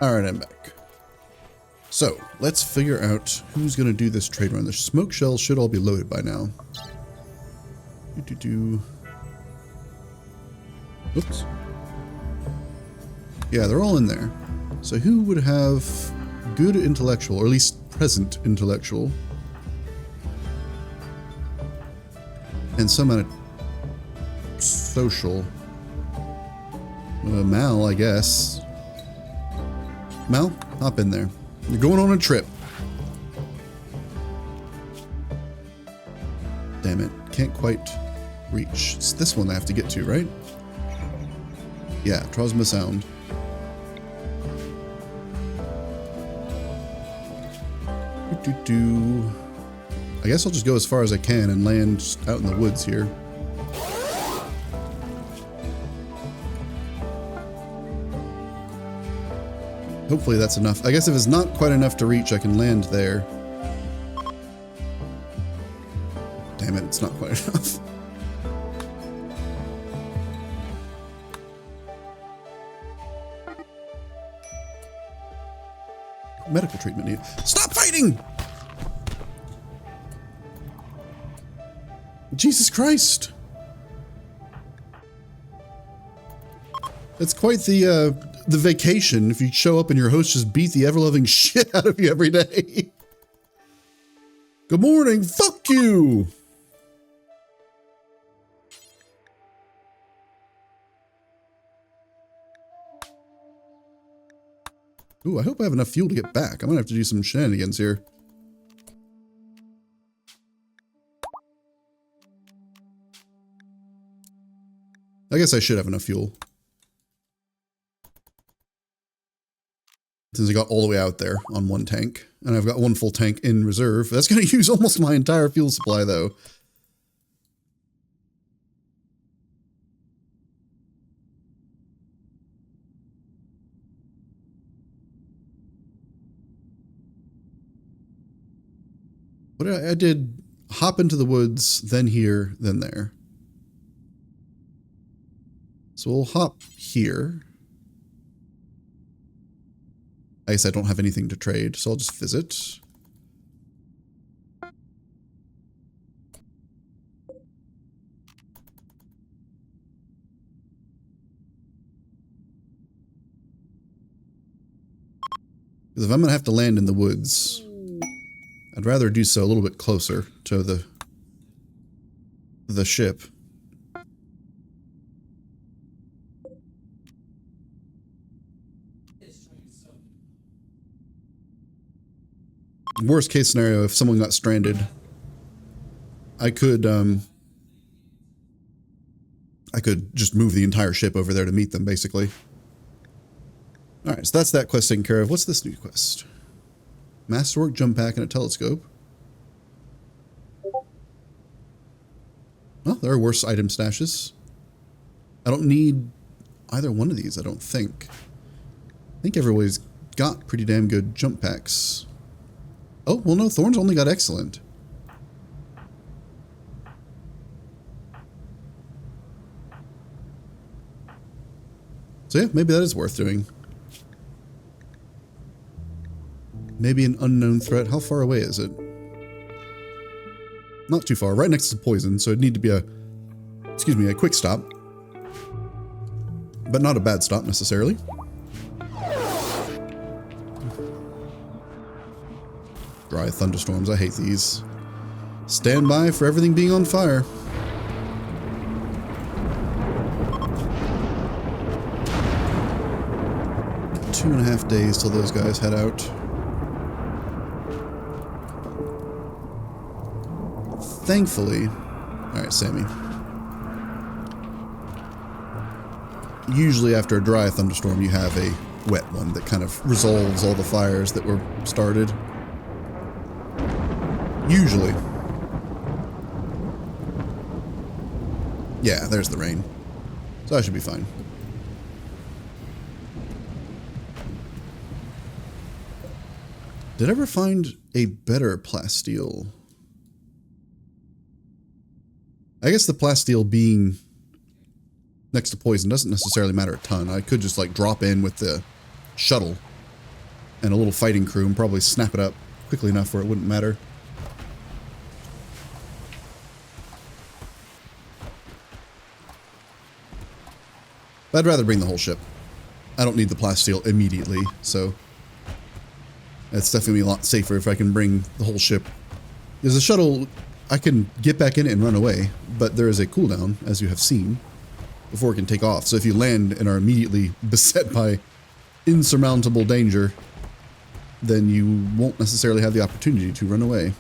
Alright, I'm back. So, let's figure out who's going to do this trade run. The smoke shells should all be loaded by now. Oops. Yeah, they're all in there. So who would have good intellectual, or at least present intellectual? And some amount of social. Mal, I guess. Mal, hop in there. You're going on a trip. Damn it. Can't quite reach. It's this one I have to get to, right? Yeah, Trosma Sound. I guess I'll just go as far as I can and land out in the woods here. Hopefully that's enough. I guess if it's not quite enough to reach, I can land there. Damn it, it's not quite enough. Medical treatment needed. Stop fighting! Jesus Christ! It's quite the vacation if you show up and your host just beat the ever-loving shit out of you every day. Good morning, fuck you! Ooh, I hope I have enough fuel to get back. I'm gonna have to do some shenanigans here. I guess I should have enough fuel. Since I got all the way out there on one tank. And I've got one full tank in reserve. That's gonna use almost my entire fuel supply though. What I did hop into the woods, then here, then there. So we'll hop here. I guess I don't have anything to trade, so I'll just visit. Because if I'm going to have to land in the woods, I'd rather do so a little bit closer to the ship. Worst case scenario, if someone got stranded, I could just move the entire ship over there to meet them, basically. Alright, so that's that quest taken care of. What's this new quest? Masterwork, jump pack, and a telescope. Well, there are worse item stashes. I don't need either one of these, I don't think. I think everybody's got pretty damn good jump packs. Oh, well no, Thorn's only got excellent. So yeah, maybe that is worth doing. Maybe an unknown threat. How far away is it? Not too far. Right next to poison, so it'd need to be a quick stop. But not a bad stop, necessarily. Dry thunderstorms, I hate these. Stand by for everything being on fire. Two and a half days till those guys head out. Thankfully, alright, Sammy. Usually after a dry thunderstorm, you have a wet one that kind of resolves all the fires that were started. Usually. Yeah, there's the rain. So I should be fine. Did I ever find a better plasteel? I guess the plasteel being next to poison doesn't necessarily matter a ton. I could just like drop in with the shuttle and a little fighting crew and probably snap it up quickly enough where it wouldn't matter. But I'd rather bring the whole ship. I don't need the plasteel immediately, so it's definitely a lot safer if I can bring the whole ship. There's a shuttle, I can get back in it and run away, but there is a cooldown, as you have seen, before it can take off. So if you land and are immediately beset by insurmountable danger, then you won't necessarily have the opportunity to run away.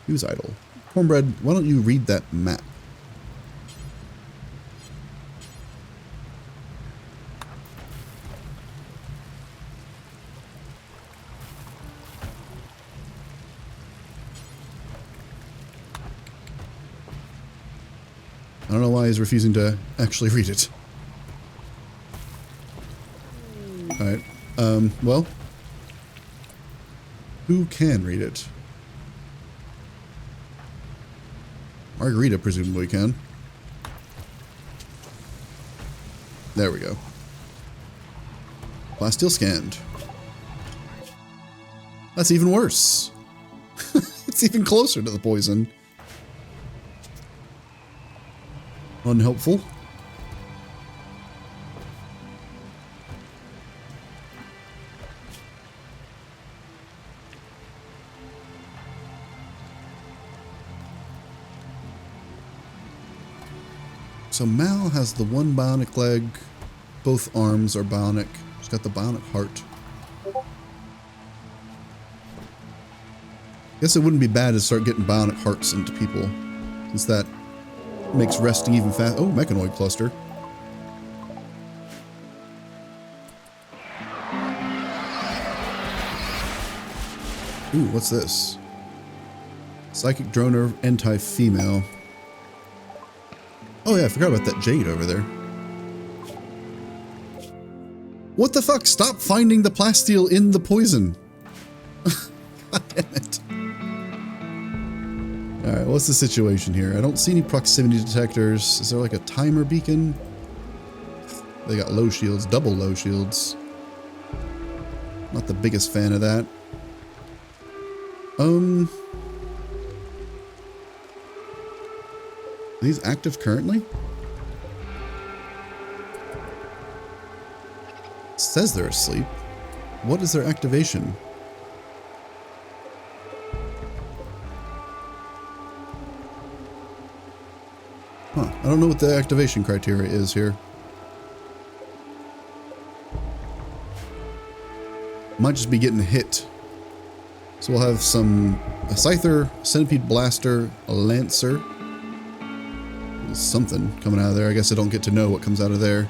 Use idle. Cornbread, why don't you read that map? I don't know why he's refusing to actually read it. Alright. Well. Who can read it? Margarita presumably can. There we go. Plasteel scanned. That's even worse. It's even closer to the poison. Unhelpful. So Mal has the one bionic leg, both arms are bionic. She's got the bionic heart. Guess it wouldn't be bad to start getting bionic hearts into people, since that makes resting even fast. Oh, mechanoid cluster. Ooh, what's this? Psychic droner, anti-female. Oh yeah, I forgot about that jade over there. What the fuck? Stop finding the plasteel in the poison. God damn it. Alright, what's the situation here? I don't see any proximity detectors. Is there like a timer beacon? They got low shields, double low shields. Not the biggest fan of that. Are these active currently? It says they're asleep. What is their activation? Huh, I don't know what the activation criteria is here. Might just be getting hit. So we'll have a Scyther, Centipede Blaster, a Lancer. There's something coming out of there. I guess I don't get to know what comes out of there.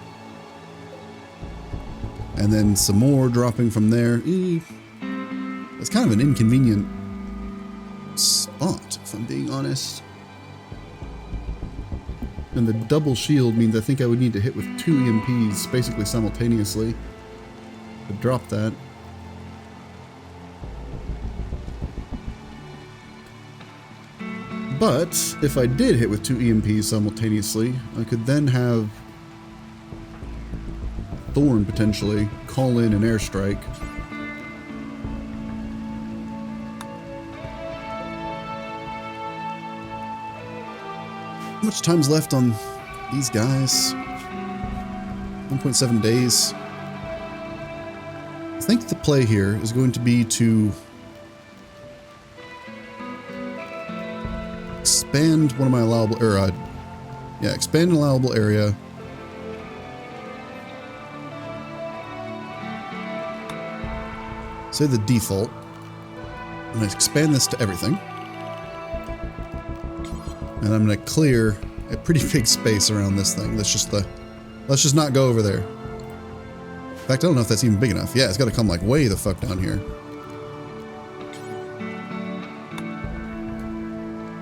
And then some more dropping from there. It's kind of an inconvenient spot, if I'm being honest. And the double shield means I think I would need to hit with 2 EMPs basically simultaneously to drop that. But if I did hit with 2 EMPs simultaneously, I could then have Thorn potentially call in an airstrike. How much time's left on these guys? 1.7 days. I think the play here is going to be to expand one of my allowable, expand an allowable area. Say the default. I'm going to expand this to everything. And I'm going to clear a pretty big space around this thing. Let's just not go over there. In fact, I don't know if that's even big enough. Yeah, it's got to come like way the fuck down here.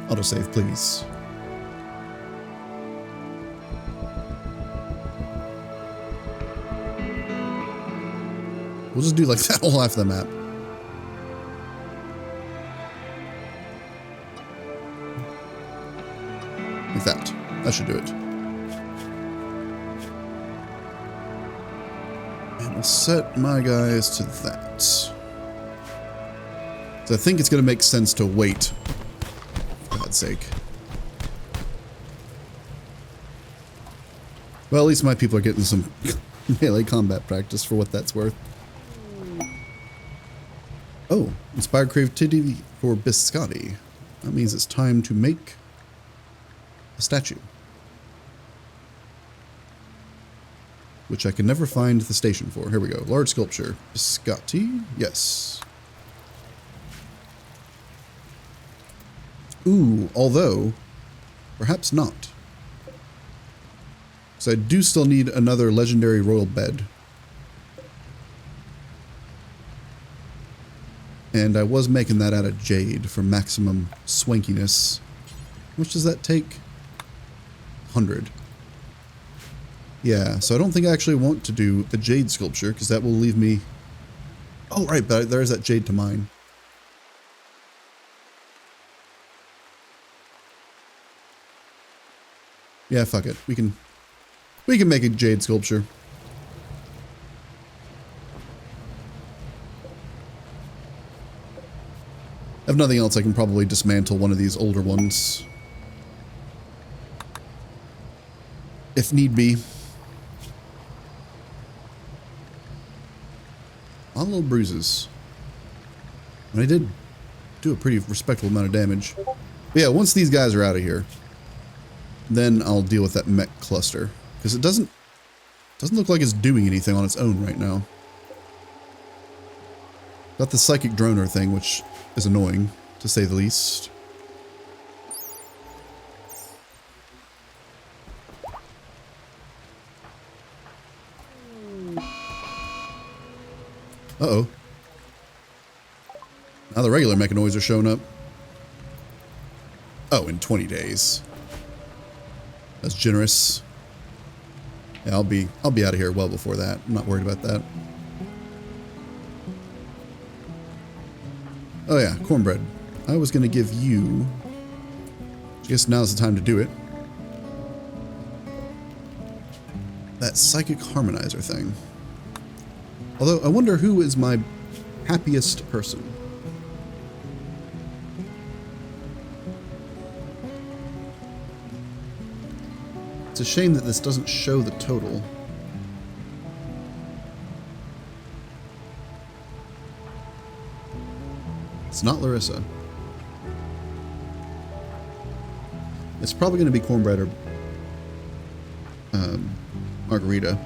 Autosave, please. We'll just do like that whole half of the map. Like that. That should do it. And we'll set my guys to that. So I think it's going to make sense to wait. For God's sake. Well, at least my people are getting some melee combat practice for what that's worth. Oh, inspired creativity for biscotti. That means it's time to make a statue. Which I can never find the station for. Here we go. Large sculpture. Biscotti? Yes. Ooh, although, perhaps not. So I do still need another legendary royal bed. And I was making that out of jade for maximum swankiness. How much does that take? 100. Yeah, so I don't think I actually want to do a jade sculpture, because that will leave me... Oh, right, but there's that jade to mine. Yeah, fuck it. We can make a jade sculpture. If nothing else, I can probably dismantle one of these older ones. If need be. A lot of little bruises. And I did do a pretty respectable amount of damage. But yeah, once these guys are out of here, then I'll deal with that mech cluster. Because it doesn't look like it's doing anything on its own right now. Got the psychic droner thing, which is annoying, to say the least. Uh-oh. Now the regular mechanoids are showing up. Oh, in 20 days. That's generous. Yeah, I'll be out of here well before that. I'm not worried about that. Oh yeah, cornbread. I was gonna give you... I guess now's the time to do it. That psychic harmonizer thing. Although, I wonder who is my happiest person. It's a shame that this doesn't show the total. It's not Larissa. It's probably going to be cornbread or margarita.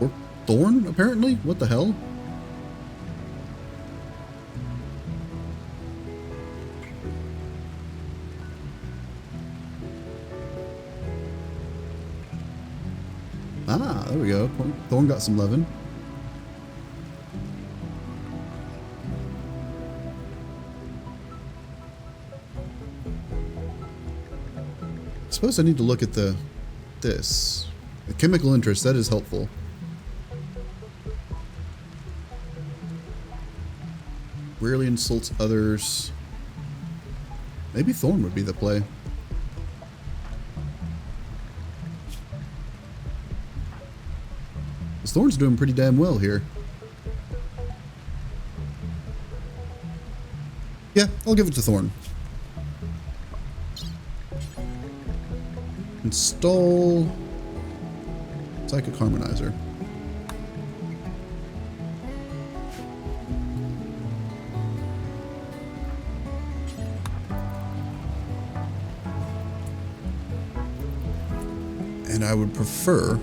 Or Thorn, apparently? What the hell? Ah, there we go. Thorn got some lovin'. I suppose I need to look at the chemical interest. That is helpful. Rarely insults others. Maybe Thorn would be the play. Thorn's doing pretty damn well here. Yeah, I'll give it to Thorn. Install Psychic Harmonizer. And I would prefer...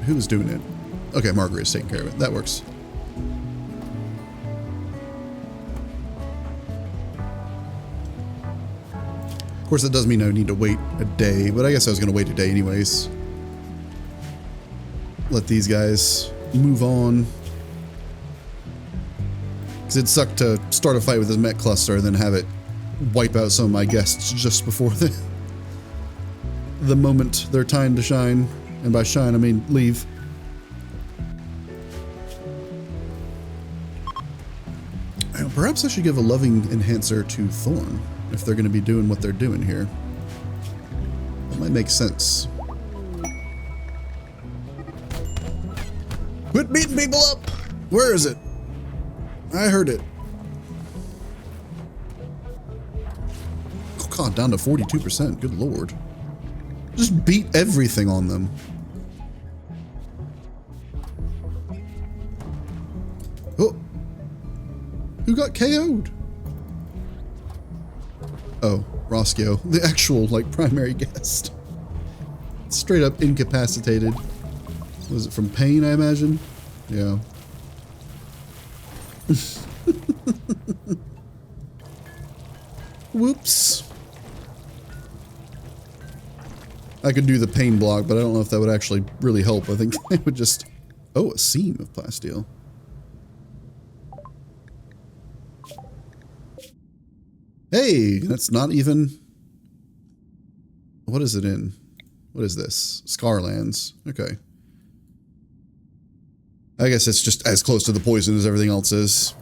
Who's doing it? Okay, Margaret's taking care of it. That works. Of course, that does mean I need to wait a day, but I guess I was going to wait a day anyways. Let these guys move on. Because it'd suck to start a fight with this mech cluster and then have it wipe out some of my guests just before the moment their time to shine. And by shine, I mean leave. Perhaps I should give a loving enhancer to Thorn, if they're going to be doing what they're doing here. That might make sense. Quit beating people up! Where is it? I heard it. Oh god, down to 42%. Good lord. Just beat everything on them. Oh. Who got KO'd? Oh, Roscoe. The actual, like, primary guest. Straight up incapacitated. Was it from pain, I imagine? Yeah. Whoops. I could do the pain block, but I don't know if that would actually really help. I think it would just... Oh, a seam of plasteel. Hey, that's not even... What is it in? What is this? Scarlands. Okay. I guess it's just as close to the poison as everything else is.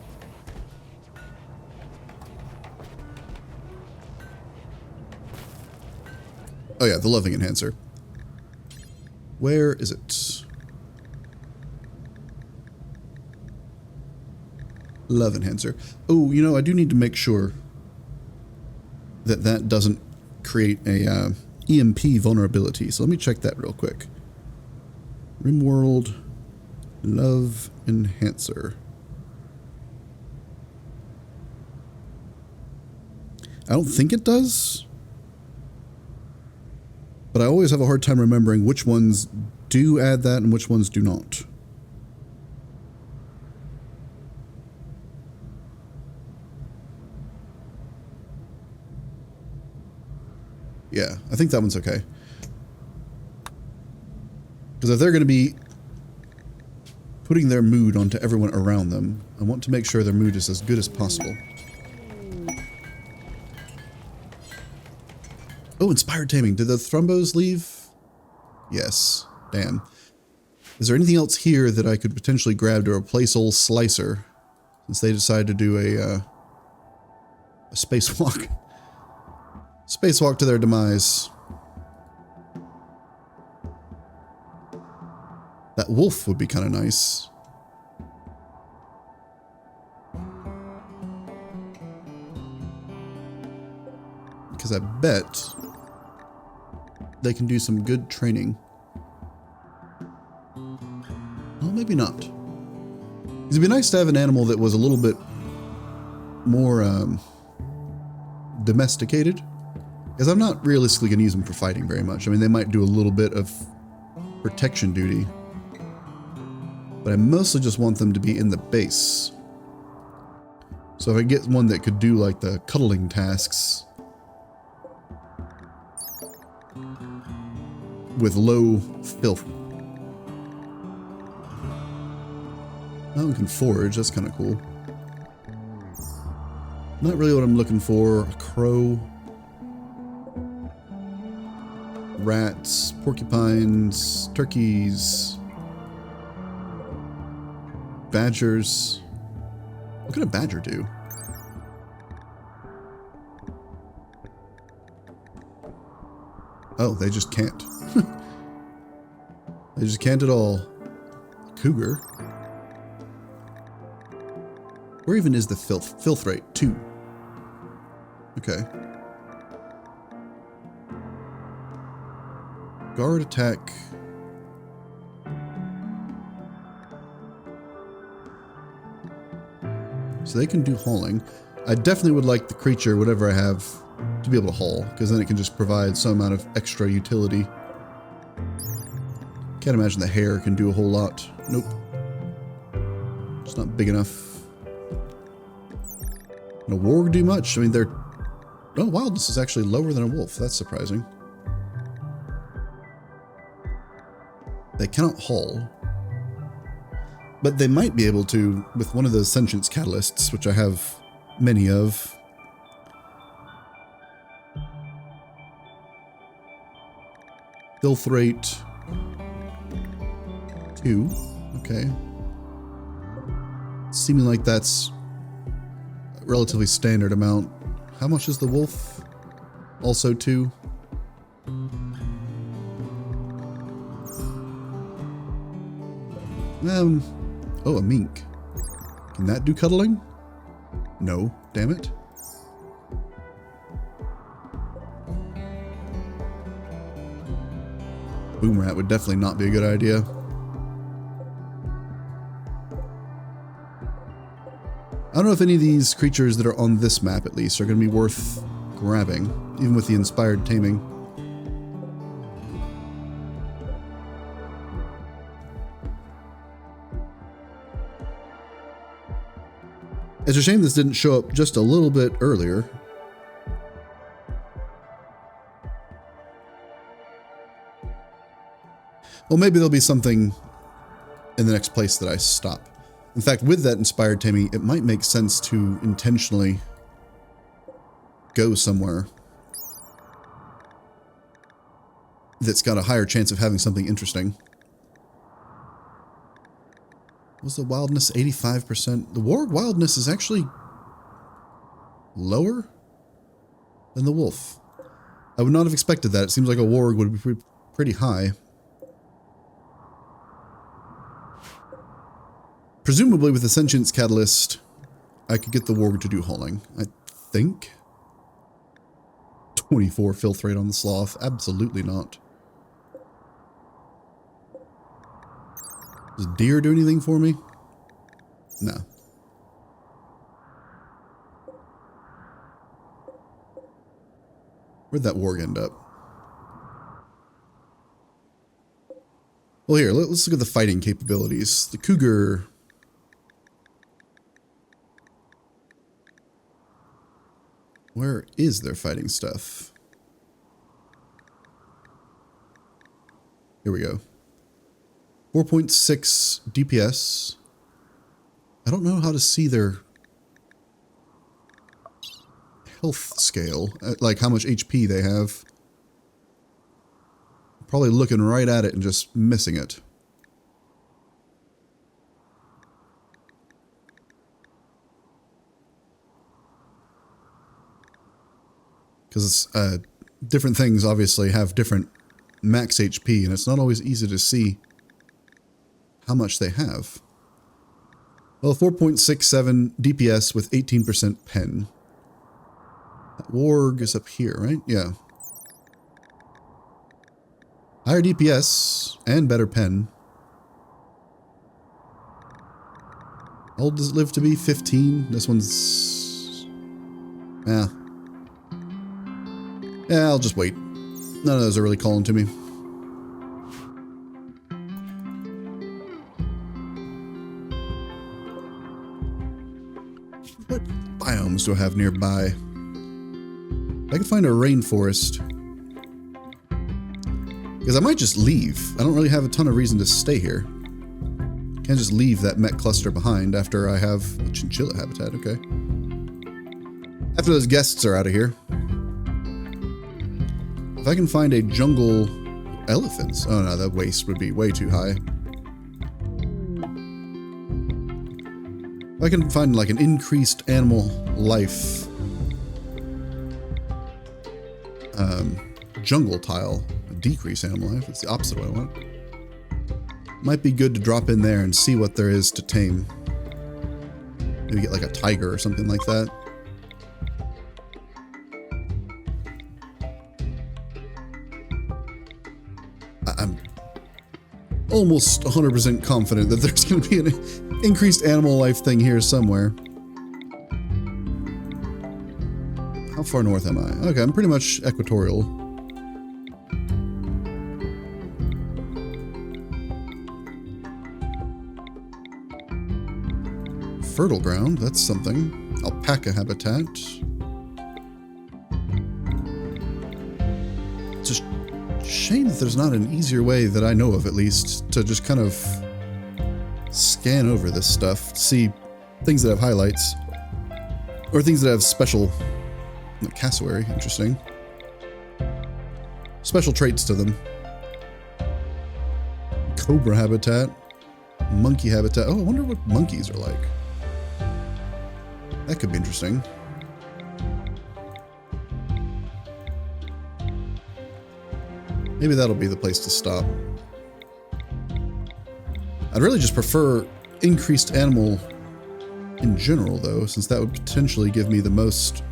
Oh yeah, the loving enhancer. Where is it? Love enhancer. Oh, you know, I do need to make sure that that doesn't create a EMP vulnerability. So let me check that real quick. Rimworld Love Enhancer. I don't think it does. But I always have a hard time remembering which ones do add that and which ones do not. Yeah, I think that one's okay. Because if they're going to be putting their mood onto everyone around them, I want to make sure their mood is as good as possible. Oh, Inspired Taming. Did the Thrombos leave? Yes. Damn. Is there anything else here that I could potentially grab to replace old Slicer? Since they decided to do a spacewalk. Spacewalk to their demise. That wolf would be kind of nice. Because I bet they can do some good training. Well, maybe not. It'd be nice to have an animal that was a little bit more domesticated. Because I'm not realistically going to use them for fighting very much. I mean, they might do a little bit of protection duty. But I mostly just want them to be in the base. So if I get one that could do like the cuddling tasks with low filth. Oh, we can forage. That's kind of cool. Not really what I'm looking for. A crow. Rats. Porcupines. Turkeys. Badgers. What can a badger do? Oh, they just can't. They just can't at all. Cougar. Where even is the filth? Filth rate? 2. Okay. Guard attack. So they can do hauling. I definitely would like the creature, whatever I have, to be able to haul, because then it can just provide some amount of extra utility. Can't imagine the hare can do a whole lot. Nope. It's not big enough. Can a warg do much? I mean, they're... Oh, wildness is actually lower than a wolf. That's surprising. They cannot haul. But they might be able to with one of those sentience catalysts, which I have many of. Filth rate 2. Okay. Seeming like that's a relatively standard amount. How much is the wolf? Also 2. Oh, a mink. Can that do cuddling? No, damn it. Boom rat would definitely not be a good idea. I don't know if any of these creatures that are on this map, at least, are going to be worth grabbing, even with the inspired taming. It's a shame this didn't show up just a little bit earlier. Well, maybe there'll be something in the next place that I stop. In fact, with that inspired taming, it might make sense to intentionally go somewhere that's got a higher chance of having something interesting. Was the wildness 85%? The warg wildness is actually lower than the wolf. I would not have expected that. It seems like a warg would be pretty high. Presumably with the Sentience Catalyst, I could get the warg to do hauling. I think. 24 filth rate on the sloth. Absolutely not. Does deer do anything for me? No. Where'd that warg end up? Well, here, let's look at the fighting capabilities. The cougar... Where is their fighting stuff? Here we go. 4.6 DPS. I don't know how to see their health scale, like how much HP they have. Probably looking right at it and just missing it. Because different things obviously have different max HP, and it's not always easy to see how much they have. Well, 4.67 DPS with 18% pen. That warg is up here, right? Yeah. Higher DPS and better pen. How old does it live to be? 15? This one's... Yeah. Yeah, I'll just wait. None of those are really calling to me. What biomes do I have nearby? I could find a rainforest. Because I might just leave. I don't really have a ton of reason to stay here. Can't just leave that mech cluster behind after I have a chinchilla habitat, okay. After those guests are out of here. If I can find a jungle elephants. Oh no, that waste would be way too high. If I can find like an increased animal life jungle tile, a decreased animal life, it's the opposite of what I want. Might be good to drop in there and see what there is to tame. Maybe get like a tiger or something like that. I'm almost 100% confident that there's going to be an increased animal life thing here somewhere. How far north am I? Okay, I'm pretty much equatorial. Fertile ground, that's something. Alpaca habitat. It's a shame that there's not an easier way that I know of, at least, to just kind of scan over this stuff, see things that have highlights, or things that have special, like cassowary, interesting, special traits to them. Cobra habitat, monkey habitat. Oh, I wonder what monkeys are like. That could be interesting. Maybe that'll be the place to stop. I'd really just prefer increased animal in general, though, since that would potentially give me the most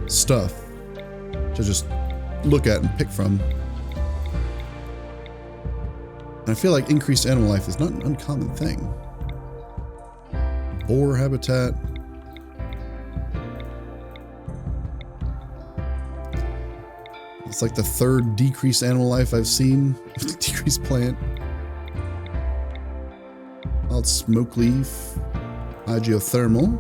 stuff to just look at and pick from. And I feel like increased animal life is not an uncommon thing. Boar habitat. It's like the third decreased animal life I've seen. Decreased plant. Wild smoke leaf. High geothermal.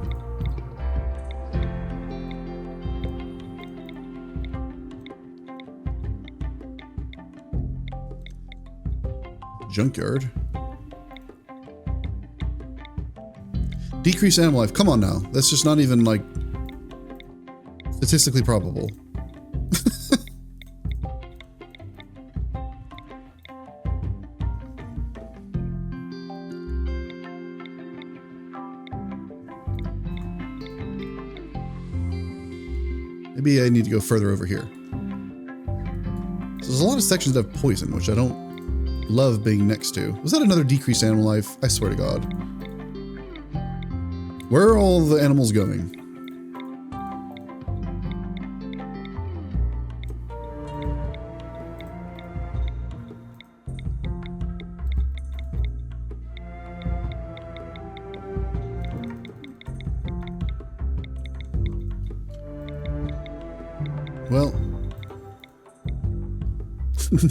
Junkyard. Decreased animal life. Come on now. That's just not even like statistically probable. Maybe I need to go further over here. So there's a lot of sections that have poison, which I don't love being next to. Was that another decreased animal life? I swear to God. Where are all the animals going? Well,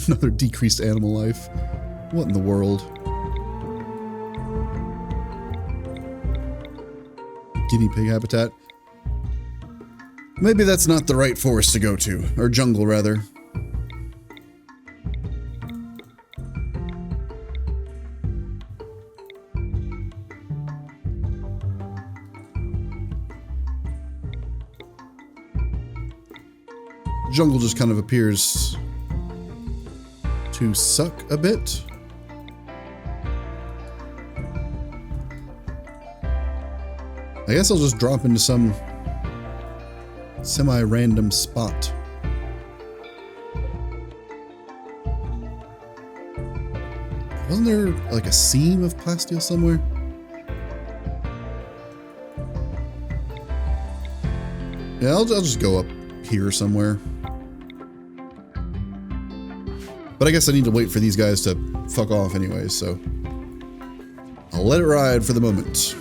another decreased animal life. What in the world? Guinea pig habitat. Maybe that's not the right forest to go to, or jungle rather. Jungle just kind of appears to suck a bit. I guess I'll just drop into some semi-random spot. Wasn't there like a seam of plasteel somewhere? Yeah, I'll just go up here somewhere. But I guess I need to wait for these guys to fuck off anyway, so I'll let it ride for the moment.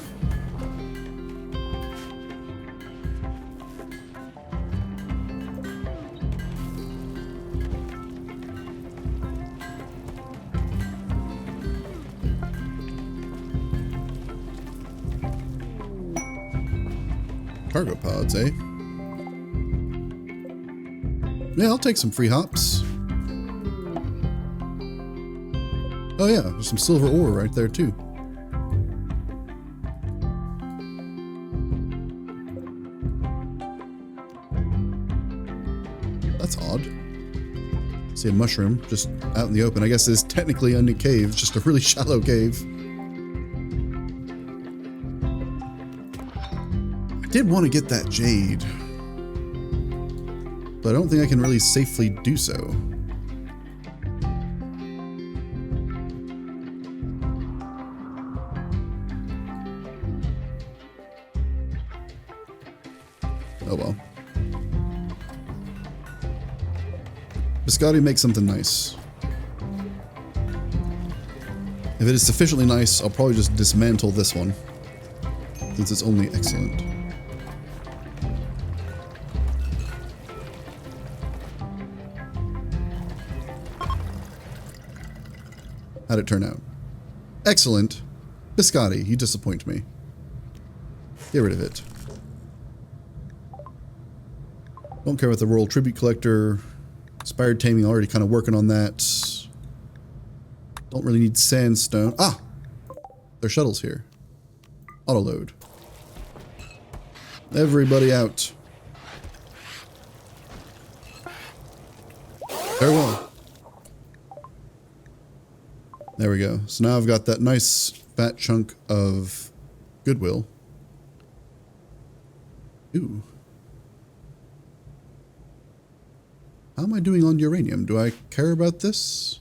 Cargo pods, eh? Yeah, I'll take some free hops. Oh yeah, there's some silver ore right there too. That's odd. See a mushroom just out in the open. I guess it's technically a cave, it's just a really shallow cave. I did want to get that jade, but I don't think I can really safely do so. Oh well. Biscotti makes something nice. If it is sufficiently nice, I'll probably just dismantle this one, since it's only excellent. How'd it turn out? Excellent. Biscotti, you disappoint me. Get rid of it. Don't care about the Rural Tribute Collector. Inspired Taming, already kind of working on that. Don't really need sandstone. Ah! There's shuttles here. Autoload. Everybody out. Very well. There we go. So now I've got that nice fat chunk of goodwill. Ooh. How am I doing on uranium? Do I care about this?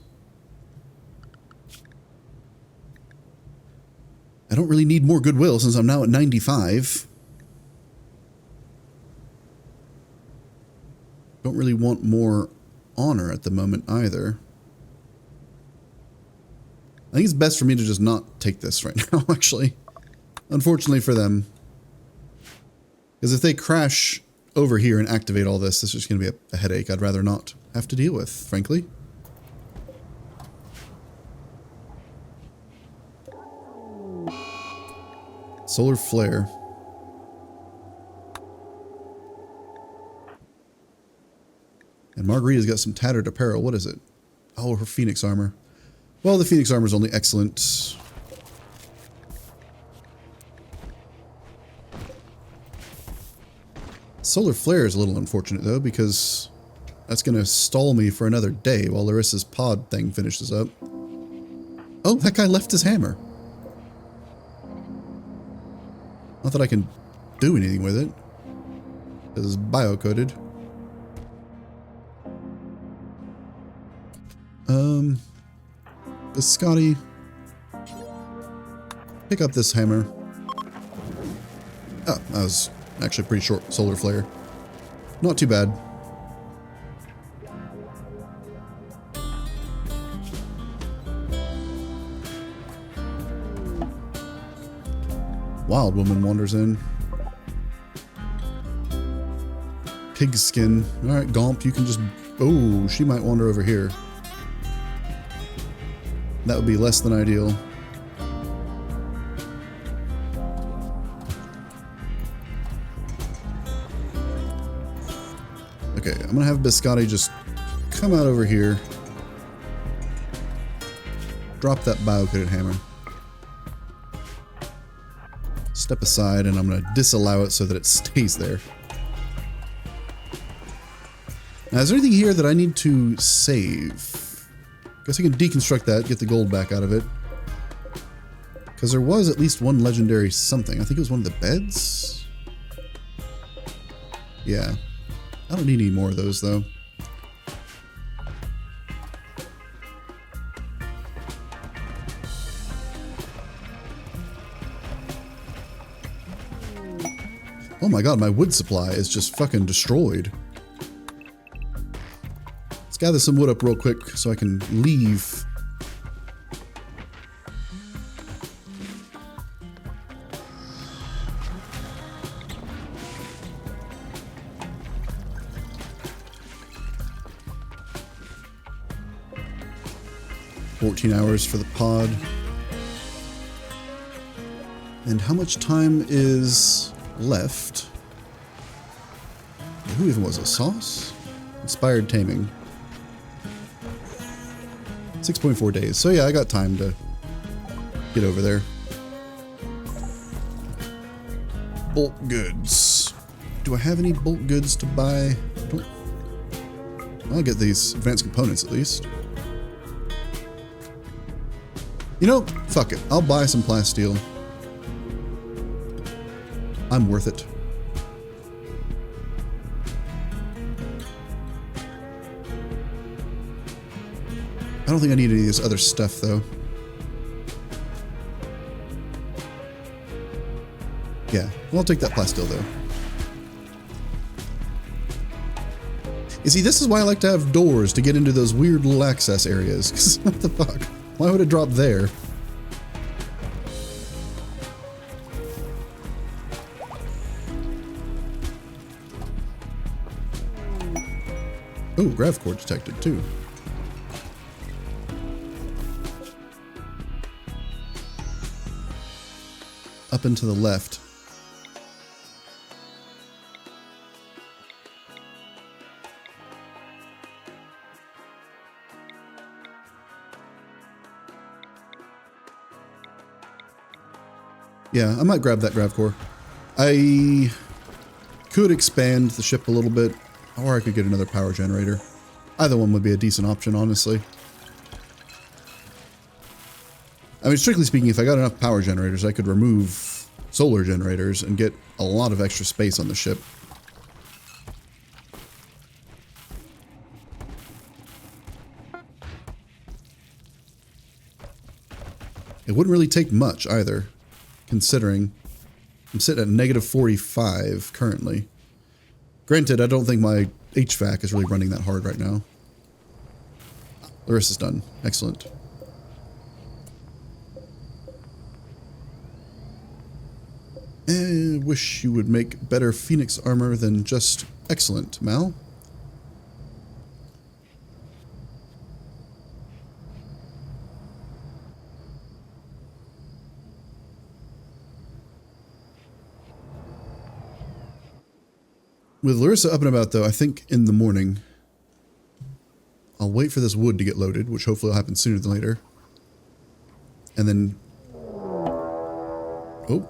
don't really need more goodwill since I'm now at 95. Don't really want more honor at the moment either. I think it's best for me to just not take this right now, actually. Unfortunately for them. Because if they crash over here and activate all this, this is just going to be a headache I'd rather not have to deal with, frankly. Solar flare. And Margarita's got some tattered apparel. What is it? Oh, her Phoenix armor. Well, the Phoenix armor is only excellent. Solar flare is a little unfortunate, though, because that's going to stall me for another day while Larissa's pod thing finishes up. Oh, that guy left his hammer. Not that I can do anything with it, because it's bio-coded. Biscotti, pick up this hammer. Oh, that was actually a pretty short solar flare. Not too bad. Wild woman wanders in. Pigskin. Alright, Gomp, you can just... Oh, she might wander over here. That would be less than ideal. Okay, I'm gonna have Biscotti just come out over here. Drop that bio-coated hammer. Step aside, and I'm gonna disallow it so that it stays there. Now, is there anything here that I need to save? Guess I can deconstruct that, get the gold back out of it. Because there was at least one legendary something. I think it was one of the beds? Yeah. I don't need any more of those, though. Oh my god, my wood supply is just fucking destroyed. Let's gather some wood up real quick so I can leave. $14 hours for the pod. And how much time is left? Who even was it? Sauce? Inspired taming. 6.4 days. So yeah, I got time to get over there. Bulk goods. Do I have any bulk goods to buy? I'll get these advanced components at least. You know, fuck it. I'll buy some plasteel. I'm worth it. I don't think I need any of this other stuff, though. Yeah, well, I'll take that plasteel, though. You see, this is why I like to have doors to get into those weird little access areas. Because what the fuck? Why would it drop there? Oh, grav core detected too. Up and to the left. Yeah, I might grab that grav core. I could expand the ship a little bit, or I could get another power generator. Either one would be a decent option, honestly. I mean, strictly speaking, if I got enough power generators, I could remove solar generators and get a lot of extra space on the ship. It wouldn't really take much, either. considering. I'm sitting at negative 45 currently. Granted, I don't think my HVAC is really running that hard right now. Larissa's done. Excellent. Wish you would make better Phoenix armor than just excellent, Mal. With Larissa up and about, though, I think in the morning, I'll wait for this wood to get loaded, which hopefully will happen sooner than later. And then... Oh.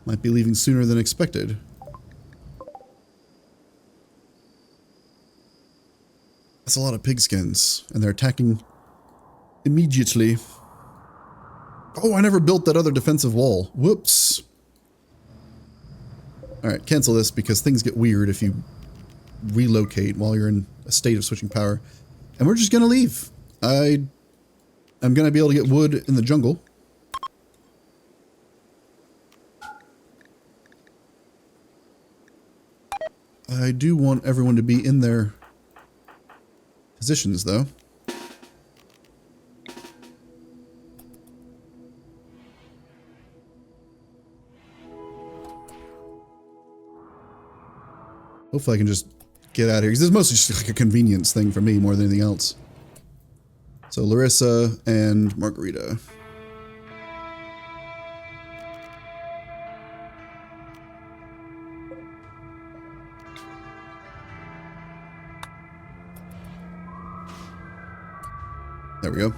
Might be leaving sooner than expected. That's a lot of pigskins, and they're attacking immediately. Oh, I never built that other defensive wall. Whoops. Alright, cancel this because things get weird if you relocate while you're in a state of switching power. And we're just gonna leave. I'm gonna be able to get wood in the jungle. I do want everyone to be in their positions, though. Hopefully I can just get out of here, because this is mostly just like a convenience thing for me more than anything else. So Larissa and Margarita. There we go.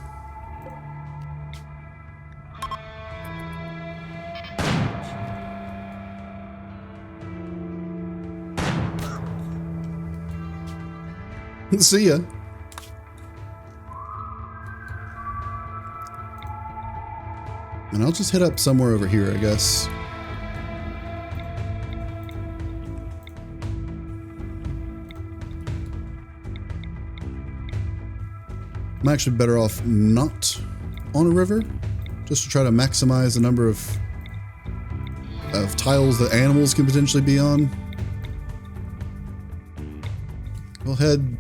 See ya. And I'll just head up somewhere over here, I guess. I'm actually better off not on a river, just to try to maximize the number of tiles that animals can potentially be on. We'll head...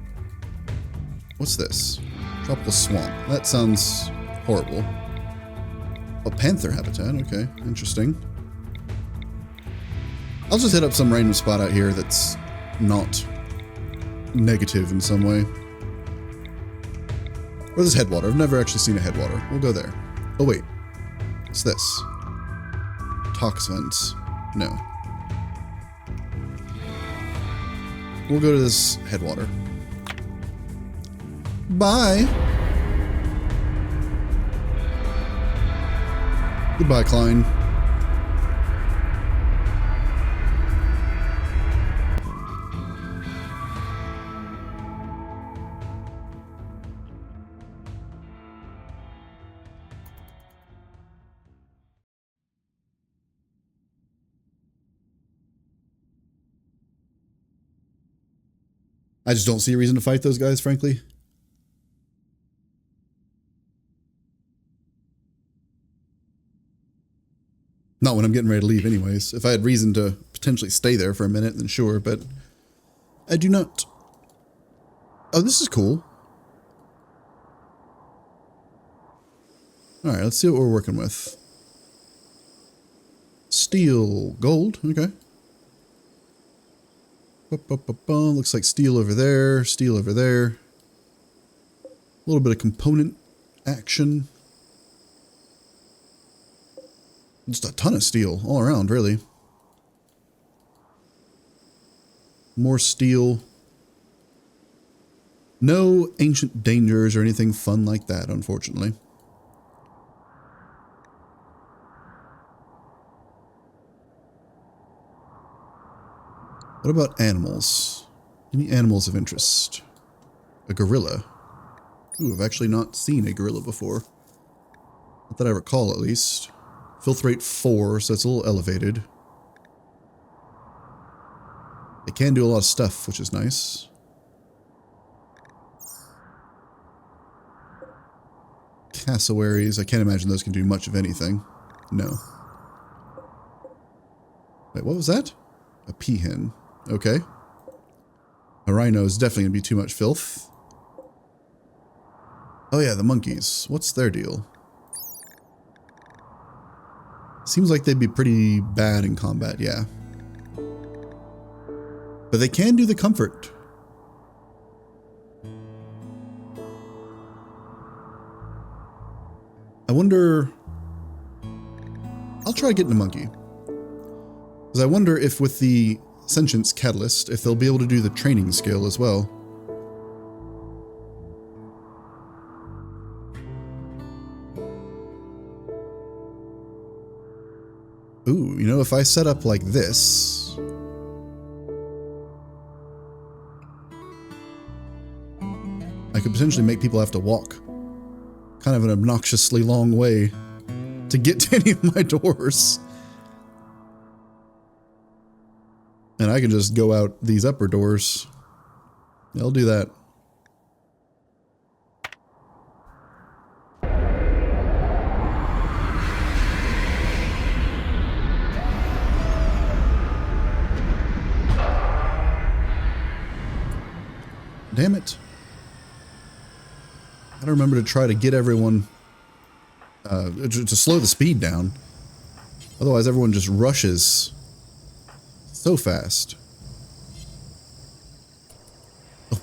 What's this? Tropical swamp. That sounds horrible. Oh, panther habitat. Okay, interesting. I'll just hit up some random spot out here that's not negative in some way. Or this headwater. I've never actually seen a headwater. We'll go there. Oh, wait. What's this? Tox vents. No. We'll go to this headwater. Bye! Goodbye, Klein. I just don't see a reason to fight those guys, frankly. Not when I'm getting ready to leave anyways. If I had reason to potentially stay there for a minute, then sure, but I do not. Oh, this is cool. Alright, let's see what we're working with. Steel, gold, okay. Looks like steel over there, steel over there. A little bit of component action. Just a ton of steel all around, really. More steel. No ancient dangers or anything fun like that, unfortunately. What about animals? Any animals of interest? A gorilla. Ooh, I've actually not seen a gorilla before. Not that I recall, at least. Filth rate 4, so it's a little elevated. It can do a lot of stuff, which is nice. cassowaries. I can't imagine those can do much of anything. No. Wait, what was that? A peahen. Okay. A rhino is definitely going to be too much filth. Oh yeah, the monkeys. What's their deal? Seems like they'd be pretty bad in combat, yeah. But they can do the comfort. I wonder... I'll try getting a monkey. Because I wonder if with the Sentience Catalyst, if they'll be able to do the training skill as well. Ooh, you know, if I set up like this... I could potentially make people have to walk kind of an obnoxiously long way to get to any of my doors. And I can just go out these upper doors. I'll do that. Damn it. I don't remember to try to get everyone to slow the speed down. Otherwise everyone just rushes so fast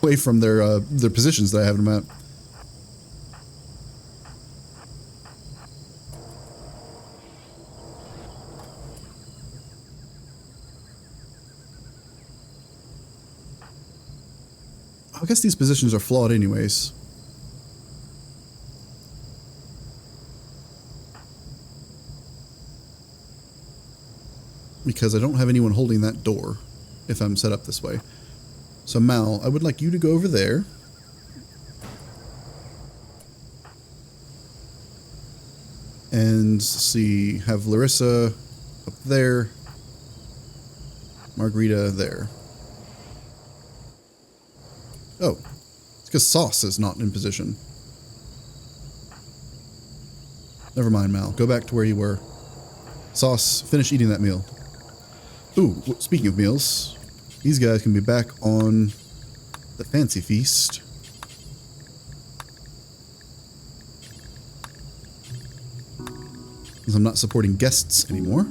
away from their positions that I have them at. I guess these positions are flawed anyways. Because I don't have anyone holding that door if I'm set up this way. So Mal, I would like you to go over there. And let's see, have Larissa up there. Margarita there. Oh, it's because Sauce is not in position. Never mind, Mal. Go back to where you were. Sauce, finish eating that meal. Ooh, speaking of meals, these guys can be back on the fancy feast. Because I'm not supporting guests anymore.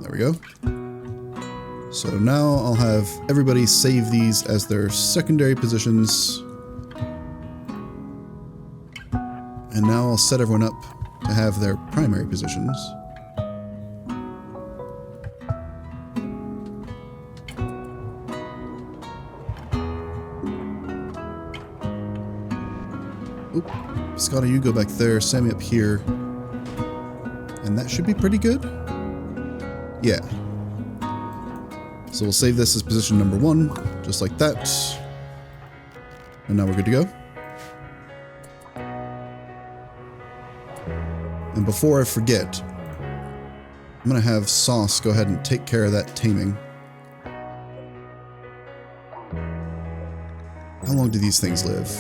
There we go. So now I'll have everybody save these as their secondary positions. And now I'll set everyone up to have their primary positions. Oop. Scotty, you go back there, Sammy up here. And that should be pretty good. Yeah. So we'll save this as position number 1, just like that. And now we're good to go. And before I forget, I'm going to have Sauce go ahead and take care of that taming. How long do these things live?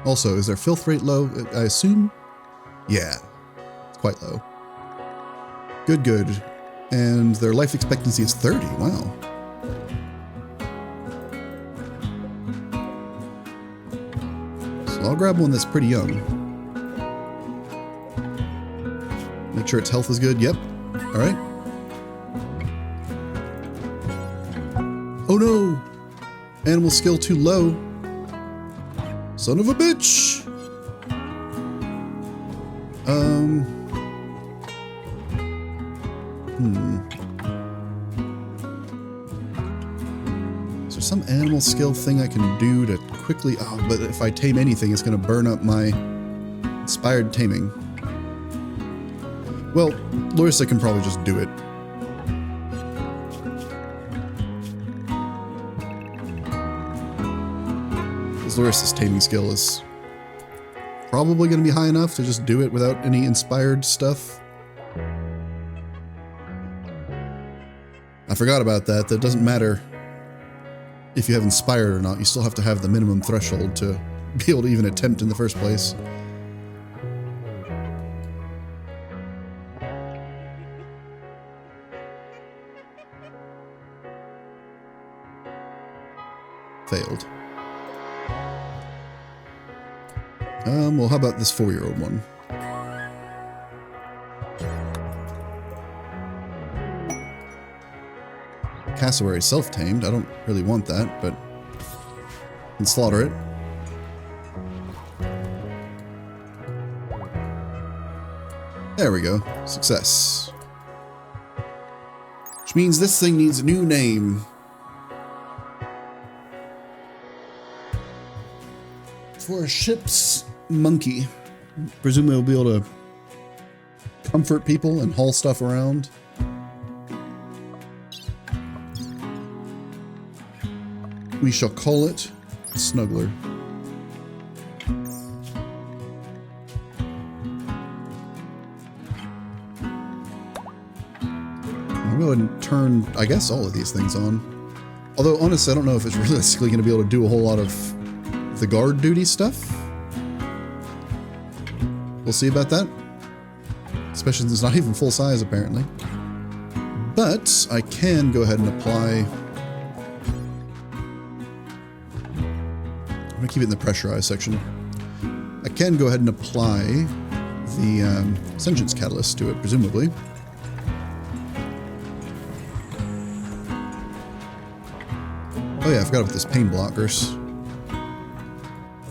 Also, is their filth rate low? I assume? Yeah, it's quite low. Good, good. And their life expectancy is 30. Wow. So I'll grab one that's pretty young. Make sure its health is good. Yep. All right. Oh no! Animal skill too low. Son of a bitch! Is there some animal skill thing I can do to quickly... Oh, but if I tame anything, it's going to burn up my inspired taming. Well, Larissa can probably just do it. Larissa's taming skill is probably going to be high enough to just do it without any inspired stuff. I forgot about that. That doesn't matter if you have inspired or not. You still have to have the minimum threshold to be able to even attempt in the first place. Failed. Well, how about this 4-year-old one? Cassowary self-tamed. I don't really want that, but I can slaughter it. There we go. Success. Which means this thing needs a new name. For a ship's monkey. Presumably we'll be able to comfort people and haul stuff around. We shall call it Snuggler. I'll go ahead and turn, I guess, all of these things on. Although, honestly, I don't know if it's realistically going to be able to do a whole lot of the guard duty stuff. We'll see about that. Especially since it's not even full size, apparently. But I can go ahead and apply... I'm going to keep it in the pressurized section. I can go ahead and apply the Sentience Catalyst to it, presumably. Oh yeah, I forgot about this pain blockers.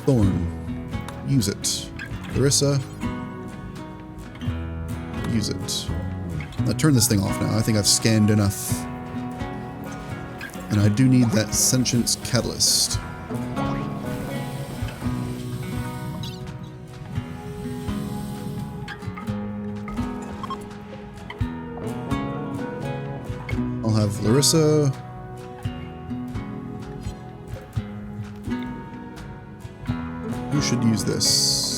Thorn. Use it. Larissa. Use it. I'll turn this thing off now. I think I've scanned enough. And I do need that Sentience Catalyst. I'll have Larissa. Who should use this?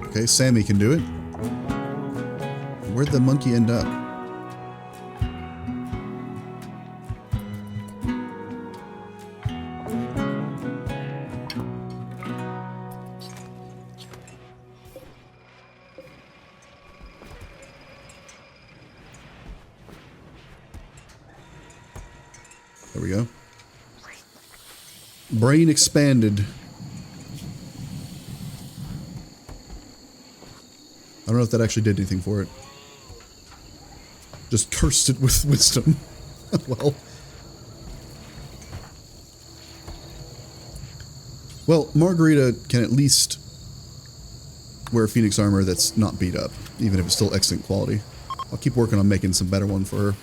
Okay, Sammy can do it. Where'd the monkey end up? There we go. Brain expanded. I don't know if that actually did anything for it. Just cursed it with wisdom. Well, Margarita can at least wear Phoenix armor that's not beat up, even if it's still excellent quality. I'll keep working on making some better one for her.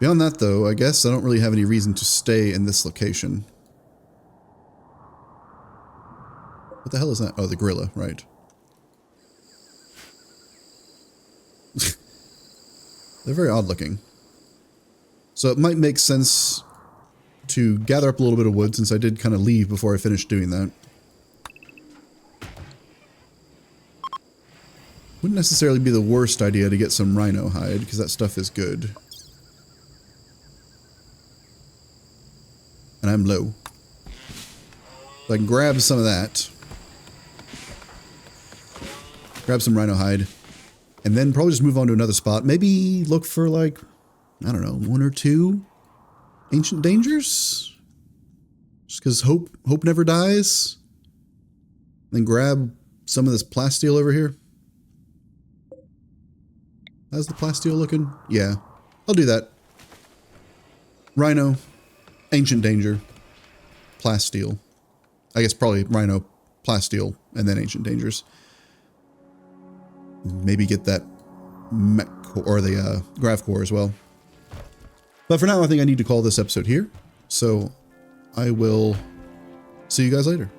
Beyond that, though, I guess I don't really have any reason to stay in this location. What the hell is that? Oh, the gorilla, right. They're very odd looking. So it might make sense to gather up a little bit of wood, since I did kind of leave before I finished doing that. Wouldn't necessarily be the worst idea to get some rhino hide, because that stuff is good. And I'm low. So I can grab some of that. Grab some rhino hide. And then probably just move on to another spot. Maybe look for, like, I don't know, 1 or 2 ancient dangers? Just because hope never dies. Then grab some of this plasteel over here. How's the plasteel looking? Yeah, I'll do that. Rhino. Ancient danger. Plasteel. I guess probably rhino, plasteel, and then ancient dangers. Maybe get that mech or the grav core as well. But for now, I think I need to call this episode here. So I will see you guys later.